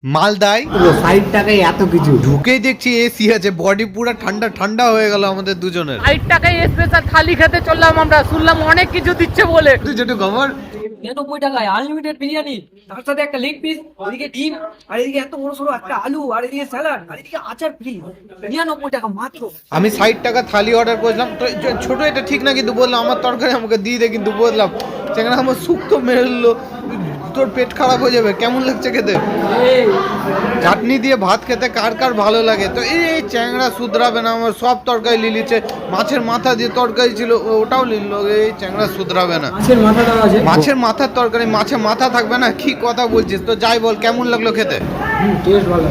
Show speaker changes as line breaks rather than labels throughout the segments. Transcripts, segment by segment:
মালদায়
60 টাকায় এত কিছু
ঢুকেই দেখছি এসি আছে, বডি পুরো ঠান্ডা ঠান্ডা হয়ে গেল আমাদের দুজনের।
60 টাকায় স্পেশাল থালি খেতে চললাম আমরা, শুনলাম অনেক কিছু দিচ্ছে বলে।
তুই যেটু খবর
99 টাকায় আনলিমিটেড বিরিয়ানি, তার সাথে একটা লেগ পিস, ওদিকে ডিম, আর এদিকে এত বড় সড়ো একটা আলু, আর এদিকে স্যালাড, আর এদিকে আচার ফ্রি। 99 টাকা মাত্র।
আমি 60 টাকা থালি অর্ডার করেছিলাম, তো ছোট এটা ঠিক না, কিন্তু বললাম আমার তরকারি আমাকে দিয়ে দে, কিন্তু বললাম সেখানে আমার শুক্তো মেরলো, তোর পেট খারাপ হয়ে যাবে। কেমন লাগছে খেতে? চাটনি দিয়ে ভাত খেতে কার কার ভালো লাগে? তো এই চ্যাংড়া শুধরাবে না, আমার সব তরকারি লিলিছে। মাছের মাথা দিয়ে তরকারি ছিল, ওটাও লিখল, এই চ্যাংড়া শুধরাবে না।
মাছের মাথাটা আছে,
মাছের মাথার তরকারি, মাছে মাথা থাকবে না? কি কথা বলছিস? তো যাই বল, কেমন লাগলো খেতে?
টেস্ট ভালো।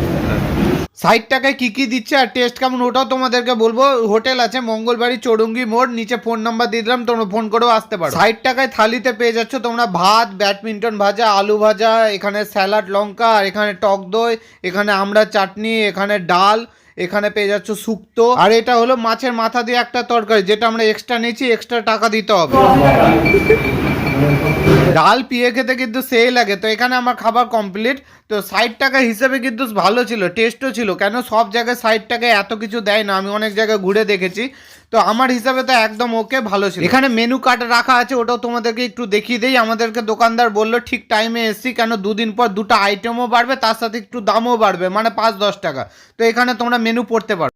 60 টাকায় কি কি দিচ্ছে আর টেস্ট কেমন ওটাও তোমাদেরকে বলবো। হোটেল আছে মঙ্গলবাড়ি চৌরঙ্গি মোড়, নিচে ফোন নাম্বার দিয়ে দিলাম, তোমরা ফোন করেও আসতে পারো। 60 টাকায় থালিতে পেয়ে যাচ্ছ তোমরা ভাত, ব্যাডমিন্টন ভাজা, আলু ভাজা, এখানে স্যালাড লঙ্কা, আর এখানে টক দই, এখানে আমরা চাটনি, এখানে ডাল, এখানে পেয়ে যাচ্ছ শুক্তো, আর এটা হলো মাছের মাথা দিয়ে একটা তরকারি, যেটা আমরা এক্সট্রা নিয়েছি, এক্সট্রা টাকা দিতে হবে। ডাল পিয়ে খেতে কিন্তু সেই লাগে। তো এখানে আমার খাবার কমপ্লিট। তো 60 টাকা হিসেবে কিন্তু ভালো ছিল, টেস্টও ছিল। কেন সব জায়গায় 60 টাকায় এত কিছু দেয় না, আমি অনেক জায়গায় ঘুরে দেখেছি। তো আমার হিসাবে তো একদম ওকে, ভালো ছিল। এখানে মেনু কার্ড রাখা আছে, ওটাও তোমাদেরকে একটু দেখিয়ে দেই। আমাদেরকে দোকানদার বললো ঠিক টাইমে এসছি, কেন দুদিন পর দুটো আইটেমও বাড়বে, তার সাথে একটু দামও বাড়বে, মানে 5-10 টাকা। তো এখানে তোমরা মেনু পড়তে পারো।